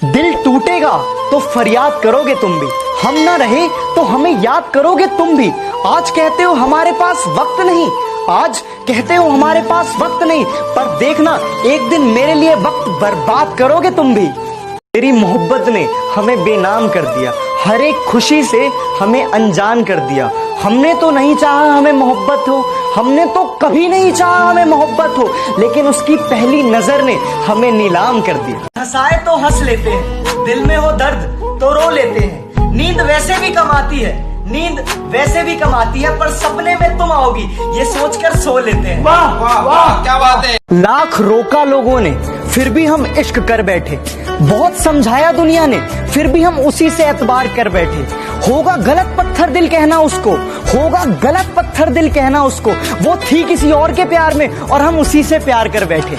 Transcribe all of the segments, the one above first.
दिल टूटेगा तो फरियाद करोगे तुम भी, हम ना रहे तो हमें याद करोगे तुम भी। आज कहते हो हमारे पास वक्त नहीं, आज कहते हो हमारे पास वक्त नहीं, पर देखना एक दिन मेरे लिए वक्त बर्बाद करोगे तुम भी। तेरी मोहब्बत ने हमें बेनाम कर दिया, हर एक खुशी से हमें अनजान कर दिया। हमने तो नहीं चाहा हमें मोहब्बत हो, हमने तो कभी नहीं चाहा हमें मोहब्बत हो, लेकिन उसकी पहली नजर ने हमें नीलाम कर दिया। हंसाए तो हंस लेते हैं, दिल में हो दर्द तो रो लेते हैं। नींद वैसे भी कम आती है, नींद वैसे भी कम आती है, पर सपने में तुम आओगी ये सोचकर सो लेते हैं। वाह वाह वाह, क्या बात है। लाख रोका लोगों ने फिर भी हम इश्क कर बैठे, बहुत समझाया दुनिया ने फिर भी हम उसी से एतबार कर बैठे। होगा गलत पत्थर दिल कहना उसको, होगा गलत पत्थर दिल कहना उसको, वो थी किसी और के प्यार में और हम उसी से प्यार कर बैठे।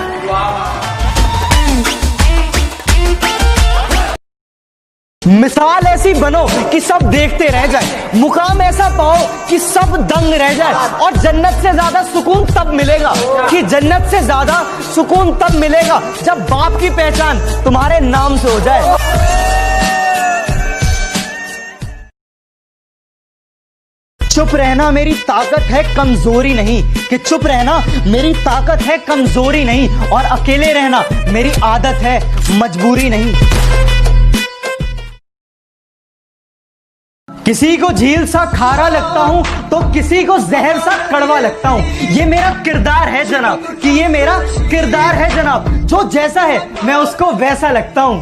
मिसाल ऐसी बनो कि सब देखते रह जाए, मुकाम ऐसा पाओ कि सब दंग रह जाए, और जन्नत से ज्यादा सुकून तब मिलेगा, कि जन्नत से ज्यादा सुकून तब मिलेगा जब बाप की पहचान तुम्हारे नाम से हो जाए। चुप रहना मेरी ताकत है कमजोरी नहीं, कि चुप रहना मेरी ताकत है कमजोरी नहीं, और अकेले रहना मेरी आदत है मजबूरी नहीं। किसी को झील सा खारा लगता हूं तो किसी को जहर सा कड़वा लगता हूं। ये मेरा किरदार है जनाब, कि ये मेरा किरदार है जनाब, जो जैसा है मैं उसको वैसा लगता हूं।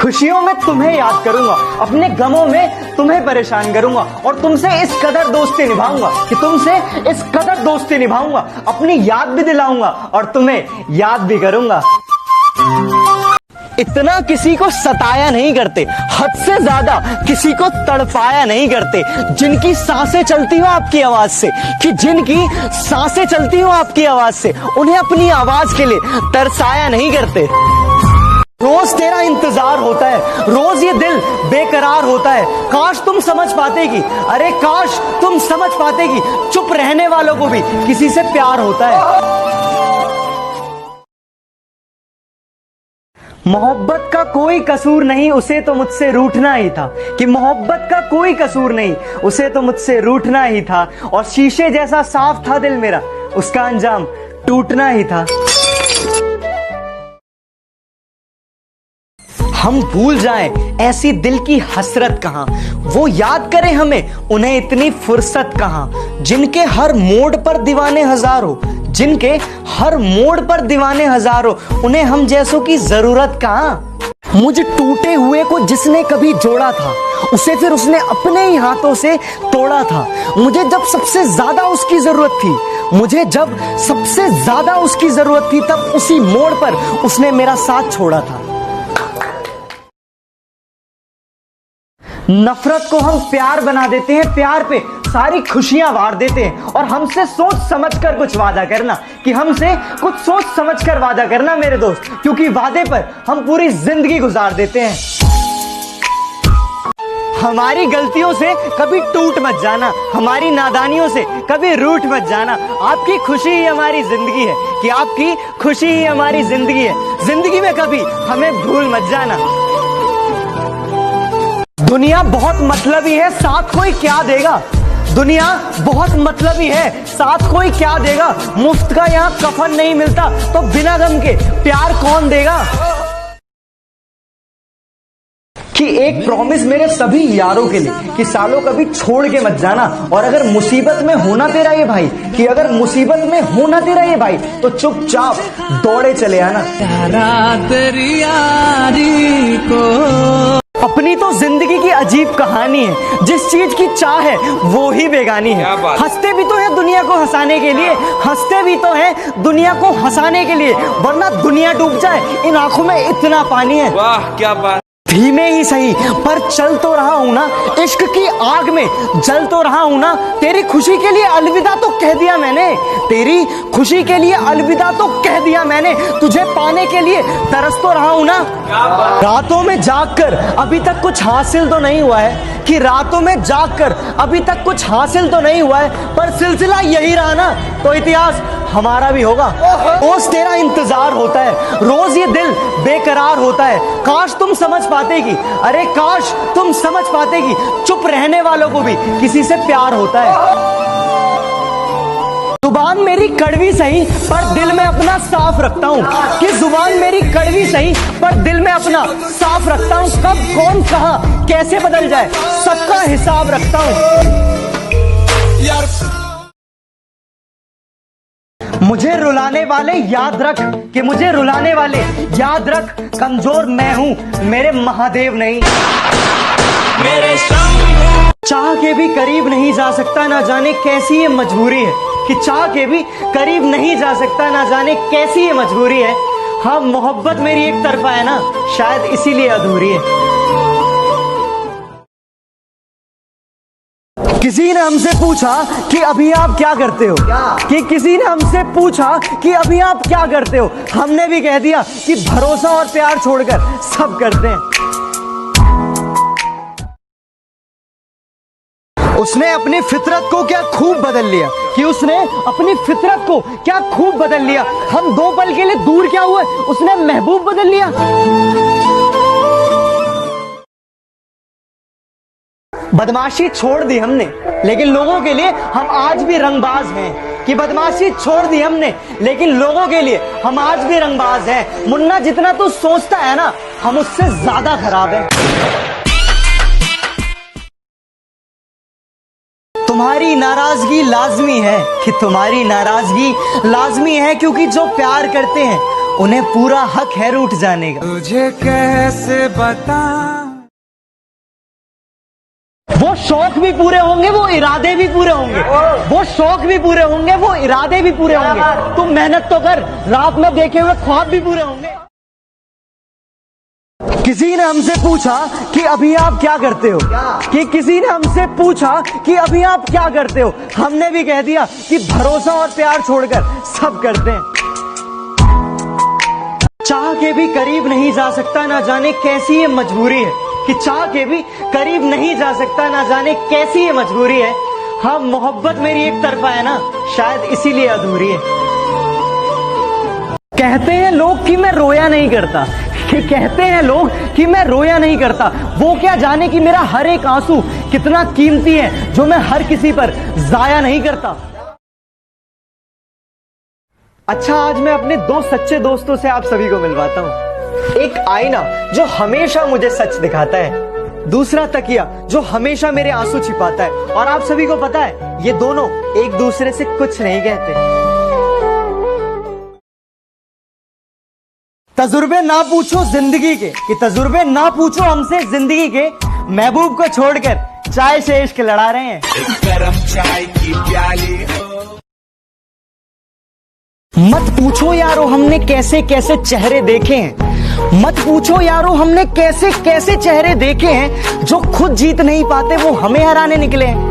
खुशियों में तुम्हें याद करूंगा, अपने गमों में तुम्हें परेशान करूंगा, और तुमसे इस कदर दोस्ती निभाऊंगा, कि तुमसे इस कदर दोस्ती निभाऊंगा, अपनी याद भी दिलाऊंगा और तुम्हें याद भी करूंगा। इतना किसी को सताया नहीं करते, हद से ज्यादा किसी को तड़पाया नहीं करते। जिनकी सांसें चलती हो आपकी आवाज से, कि जिनकी सांसें चलती हो आपकी आवाज से, उन्हें अपनी आवाज के लिए तरसाया नहीं करते। रोज तेरा इंतजार होता है, रोज ये दिल बेकरार होता है। काश तुम समझ पाते कि, अरे काश तुम समझ पाते कि चुप रहने वालों को भी किसी से प्यार होता है। मोहब्बत का कोई कसूर नहीं, उसे तो मुझसे रूठना ही था, कि मोहब्बत का कोई कसूर नहीं, उसे तो मुझसे रूठना ही था, और शीशे जैसा साफ था दिल मेरा, उसका अंजाम टूटना ही था। हम भूल जाएं ऐसी दिल की हसरत कहां, वो याद करें हमें उन्हें इतनी फुर्सत कहां। जिनके हर मोड़ पर दीवाने हजारों, जिनके हर मोड़ पर दीवाने हजारों, उन्हें हम जैसों की जरूरत कहां। मुझ टूटे हुए को जिसने कभी जोड़ा था, उसे फिर उसने अपने ही हाथों से तोड़ा था। मुझे जब सबसे ज्यादा उसकी जरूरत थी, मुझे जब सबसे ज्यादा उसकी जरूरत थी, तब उसी मोड़ पर उसने मेरा साथ छोड़ा था। नफरत को हम प्यार बना देते हैं, प्यार पे सारी खुशियां वार देते हैं, और हमसे सोच समझकर कुछ वादा करना, कि हमसे कुछ सोच समझकर वादा करना मेरे दोस्त, क्योंकि वादे पर हम पूरी जिंदगी गुजार देते हैं। हमारी गलतियों से कभी टूट मत जाना, हमारी नादानियों से कभी रूठ मत जाना। आपकी खुशी ही हमारी जिंदगी है, कि आपकी खुशी ही हमारी जिंदगी है। जिंदगी में कभी हमें भूल मत जाना। दुनिया बहुत मतलबी है, साथ कोई क्या देगा। दुनिया बहुत मतलबी है, साथ कोई क्या देगा। मुफ्त का यहाँ कफन नहीं मिलता, तो बिना गम के प्यार कौन देगा। कि एक प्रॉमिस मेरे सभी यारों के लिए, कि सालों कभी छोड़ के मत जाना, और अगर मुसीबत में होना तेरा ये भाई, कि अगर मुसीबत में होना तेरा ये भाई, तो चुपचाप दौड़े चले आना। तेरी यारी को अपनी तो जिंदगी की अजीब कहानी है, जिस चीज की चाह है वो ही बेगानी है। हंसते भी तो है दुनिया को हंसाने के लिए, हंसते भी तो है दुनिया को हंसाने के लिए, वरना दुनिया डूब जाए, इन आंखों में इतना पानी है। वाह क्या बात। धीमे ही सही पर चल तो रहा हूं ना, इश्क की आग में जल तो रहा हूं ना। तेरी खुशी के लिए अलविदा तो कह दिया मैंने, तेरी खुशी के लिए अलविदा तो कह दिया मैंने, तुझे पाने के लिए तरस तो रहा हूं ना। रातों में जागकर अभी तक कुछ हासिल तो नहीं हुआ है, कि रातों में जागकर अभी तक कुछ हासिल तो नहीं हुआ है, पर सिलसिला यही रहा ना, तो इतिहास हमारा भी होगा। रोज तेरा इंतजार होता है, रोज ये दिल बेकरार होता है। काश तुम समझ पाते कि, अरे काश तुम समझ पाते कि चुप रहने वालों को भी किसी से प्यार होता है। जुबान मेरी कड़वी सही पर दिल में अपना साफ रखता हूँ, कि जुबान मेरी कड़वी सही पर दिल में अपना साफ रखता हूँ। कब कौन कहाँ कैसे बदल जाए सबका हिसाब रखता हूँ। मुझे रुलाने वाले याद रख, कि मुझे रुलाने वाले याद रख, कमजोर मैं हूँ मेरे महादेव नहीं। मेरे चाह के भी करीब नहीं जा सकता, ना जाने कैसी ये मजबूरी है, कि चाह के भी करीब नहीं जा सकता, ना जाने कैसी ये मजबूरी है। हाँ मोहब्बत मेरी एक तरफा है ना, शायद इसीलिए अधूरी है। किसी ने हमसे पूछा कि अभी आप क्या करते हो, कि किसी ने हमसे पूछा कि अभी आप क्या करते हो, हमने भी कह दिया कि भरोसा और प्यार छोड़कर सब करते हैं। उसने अपनी फितरत को क्या खूब बदल लिया, कि उसने अपनी फितरत को क्या खूब बदल लिया। हम 2 पल के लिए दूर क्या हुए, उसने महबूब बदल लिया। बदमाशी छोड़ दी हमने, लेकिन लोगों के लिए हम आज भी रंगबाज हैं, कि बदमाशी छोड़ दी हमने, लेकिन लोगों के लिए हम आज भी रंगबाज हैं। मुन्ना जितना तू सोचता है ना, हम उससे ज्यादा खराब हैं। तुम्हारी नाराजगी लाजमी है, कि तुम्हारी नाराजगी लाजमी है, क्योंकि जो प्यार करते हैं उन्हें पूरा हक है रूठ जाने का। तुझे कैसे बता, वो शौक भी पूरे होंगे, वो इरादे भी पूरे होंगे, वो शौक भी पूरे होंगे, वो इरादे भी पूरे होंगे। तुम मेहनत तो कर, रात में देखे हुए ख्वाब भी पूरे होंगे। किसी ने हमसे पूछा कि अभी आप क्या करते हो, कि किसी ने हमसे पूछा कि अभी आप क्या करते हो, हमने भी कह दिया कि भरोसा और प्यार छोड़कर सब करते हैं। चाह के भी करीब नहीं जा सकता, ना जाने कैसी ये मजबूरी है, कि चाह के भी करीब नहीं जा सकता, ना जाने कैसी ये मजबूरी है। हाँ मोहब्बत मेरी एक तरफा है ना, शायद इसीलिए अधूरी है। कहते हैं लोग कि मैं रोया नहीं करता, कि कहते हैं लोग कि मैं रोया नहीं करता। वो क्या जाने कि मेरा हर एक आंसू कितना कीमती है, जो मैं हर किसी पर जाया नहीं करता। अच्छा, आज मैं अपने 2 सच्चे दोस्तों से आप सभी को मिलवाता हूं। एक आईना जो हमेशा मुझे सच दिखाता है, दूसरा तकिया जो हमेशा मेरे आंसू छिपाता है। और आप सभी को पता है, ये दोनों एक दूसरे से कुछ नहीं कहते। तजुर्बे ना पूछो जिंदगी के, कि तजुर्बे ना पूछो हमसे जिंदगी के, महबूब को छोड़कर चाय से इश्क लड़ा रहे हैं। गरम चाय की प्याली हो। मत पूछो यारो हमने कैसे कैसे चेहरे देखे हैं, मत पूछो यारो हमने कैसे कैसे चेहरे देखे हैं, जो खुद जीत नहीं पाते वो हमें हराने निकले हैं।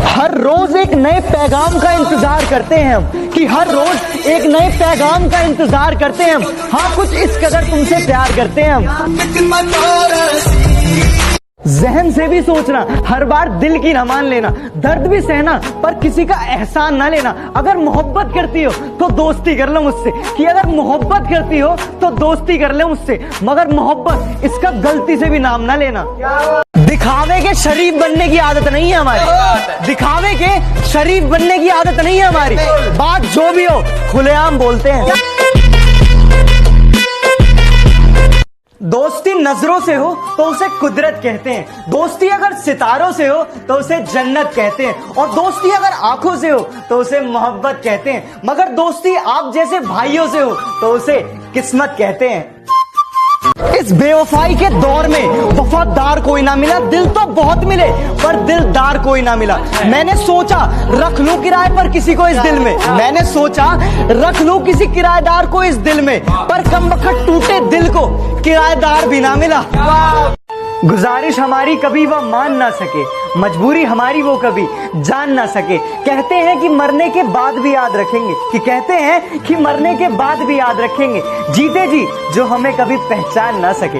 हर रोज एक नए पैगाम का इंतजार करते हैं हम, कि हर रोज एक नए पैगाम का इंतजार करते हैं हम। हाँ कुछ इस कदर तुमसे प्यार करते हैं हम। जहन से भी सोचना, हर बार दिल की ना मान लेना, दर्द भी सहना पर किसी का एहसान ना लेना। अगर मोहब्बत करती हो तो दोस्ती कर लो मुझसे, कि अगर मोहब्बत करती हो तो दोस्ती कर ले मुझसे, मगर मोहब्बत इसका गलती से भी नाम ना लेना। दिखावे के शरीफ बनने की आदत नहीं है हमारी, दिखावे के शरीफ बनने की आदत नहीं है हमारी। बात जो भी हो खुलेआम बोलते हैं। दोस्ती नजरों से हो तो उसे कुदरत कहते हैं, दोस्ती अगर सितारों से हो तो उसे जन्नत कहते हैं, और दोस्ती अगर आंखों से हो तो उसे मोहब्बत कहते हैं, मगर दोस्ती आप जैसे भाइयों से हो तो उसे किस्मत कहते हैं। इस बेवफाई के दौर में वफादार कोई ना मिला, दिल तो बहुत मिले पर दिलदार कोई ना मिला। मैंने सोचा रख लूं किराए पर किसी को इस दिल में, मैंने सोचा रख लूं किसी किराएदार को इस दिल में, पर कमबख्त टूटे दिल को किराएदार भी ना मिला। गुजारिश हमारी कभी वह मान ना सके, मजबूरी हमारी वो कभी जान ना सके। कहते हैं कि मरने के बाद भी याद रखेंगे, कि कहते हैं कि मरने के बाद भी याद रखेंगे, जीते जी जो हमें कभी पहचान ना सके।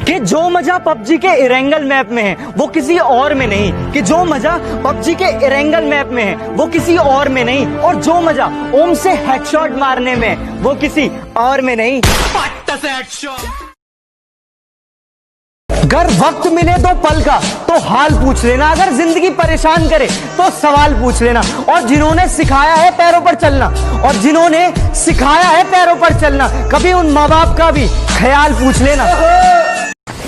कि जो मजा पबजी के इरेंगल मैप में है वो किसी और में नहीं, कि जो मजा पबजी के इरेंगल मैप में है वो किसी और में नहीं, और जो मजा ओम से हेडशॉट मारने में है वो किसी और में नहीं। अगर वक्त मिले तो पल का तो हाल पूछ लेना, अगर जिंदगी परेशान करे तो सवाल पूछ लेना, और जिन्होंने सिखाया है पैरों पर चलना, और जिन्होंने सिखाया है पैरों पर चलना, कभी उन माँ बाप का भी ख्याल पूछ लेना।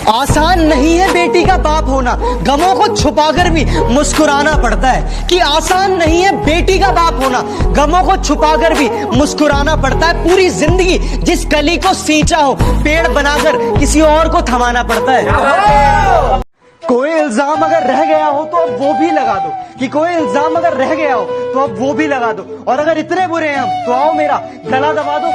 आसान नहीं है बेटी का बाप होना, गमों को छुपाकर भी मुस्कुराना पड़ता है। कि आसान नहीं है बेटी का बाप होना, गमों को छुपाकर भी मुस्कुराना पड़ता है। पूरी जिंदगी जिस कली को सींचा हो पेड़ बनाकर किसी और को थमाना पड़ता है। कोई इल्जाम अगर रह गया हो तो अब वो भी लगा दो, कि कोई इल्जाम अगर रह गया हो तो अब वो भी लगा दो, और अगर इतने बुरे हैं हम तो आओ मेरा गला दबा दो।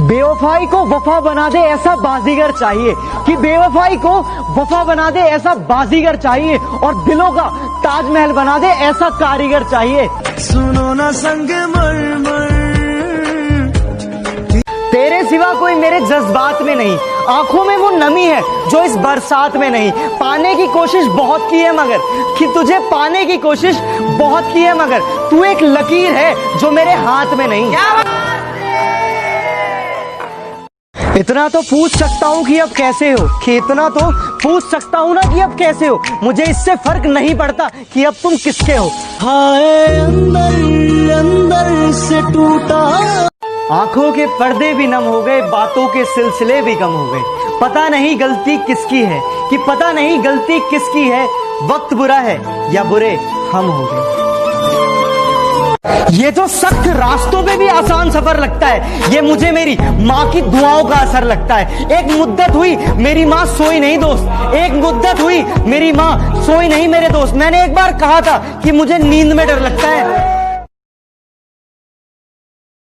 बेवफाई को वफा बना दे ऐसा बाजीगर चाहिए, कि बेवफाई को वफा बना दे ऐसा बाजीगर चाहिए, और दिलों का ताजमहल बना दे ऐसा कारीगर चाहिए। सुनो ना संग मरमर, तेरे सिवा कोई मेरे जज्बात में नहीं, आंखों में वो नमी है जो इस बरसात में नहीं। पाने की कोशिश बहुत की है मगर, कि तुझे पाने की कोशिश बहुत की है मगर तू एक लकीर है जो मेरे हाथ में नहीं। इतना तो पूछ सकता हूँ कि अब कैसे हो, कि इतना तो पूछ सकता हूँ ना कि अब कैसे हो, मुझे इससे फर्क नहीं पड़ता कि अब तुम किसके हो। हाय अंदर अंदर से टूटा, आंखों के पर्दे भी नम हो गए, बातों के सिलसिले भी कम हो गए। पता नहीं गलती किसकी है, कि पता नहीं गलती किसकी है, वक्त बुरा है या बुरे हम हो गए। ये तो सख्त रास्तों पे भी आसान सफर लगता है, ये मुझे मेरी माँ की दुआओं का असर लगता है। एक मुद्दत हुई मेरी माँ सोई नहीं दोस्त, एक मुद्दत हुई मेरी माँ सोई नहीं मेरे दोस्त। मैंने एक बार कहा था कि मुझे नींद में डर लगता है।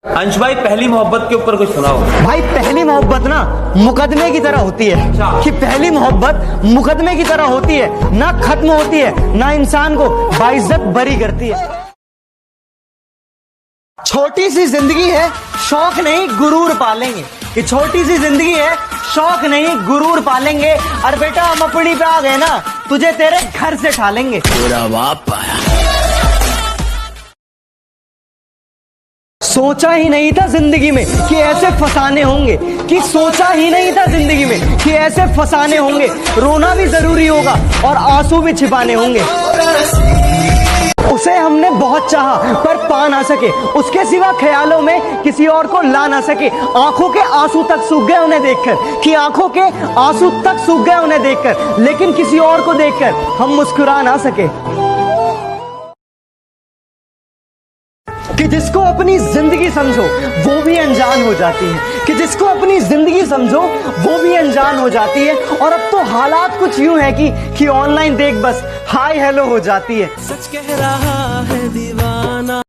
अंश भाई, पहली मोहब्बत के ऊपर कुछ सुनाओ। भाई पहली मोहब्बत ना मुकदमे की तरह होती है, कि पहली मोहब्बत मुकदमे की तरह होती है, ना खत्म होती है ना इंसान को बाइज्जत बरी करती है। छोटी सी जिंदगी है शौक नहीं गुरूर पालेंगे, कि छोटी सी जिंदगी है शौक नहीं गुरूर पालेंगे, और बेटा हम अपनी पे आ गए ना तुझे तेरे घर से ठालेंगे। तेरा बाप आया। सोचा ही नहीं था जिंदगी में कि ऐसे फसाने होंगे, कि सोचा ही नहीं था जिंदगी में कि ऐसे फसाने होंगे। रोना भी जरूरी होगा और आंसू भी छिपाने होंगे। उसे हमने बहुत चाहा पर पा ना सके, उसके सिवा ख्यालों में किसी और को ला ना सके। आंखों के आंसू तक सूख गए उन्हें देखकर, कि आंखों के आंसू तक सूख गए उन्हें देखकर, लेकिन किसी और को देखकर हम मुस्कुरा ना सके। कि जिसको अपनी जिंदगी समझो वो भी अनजान हो जाती है, कि जिसको अपनी जिंदगी समझो वो भी अनजान हो जाती है। और अब तो हालात कुछ यूं है कि ऑनलाइन देख बस हाय हेलो हो जाती है। सच कह रहा है दीवाना।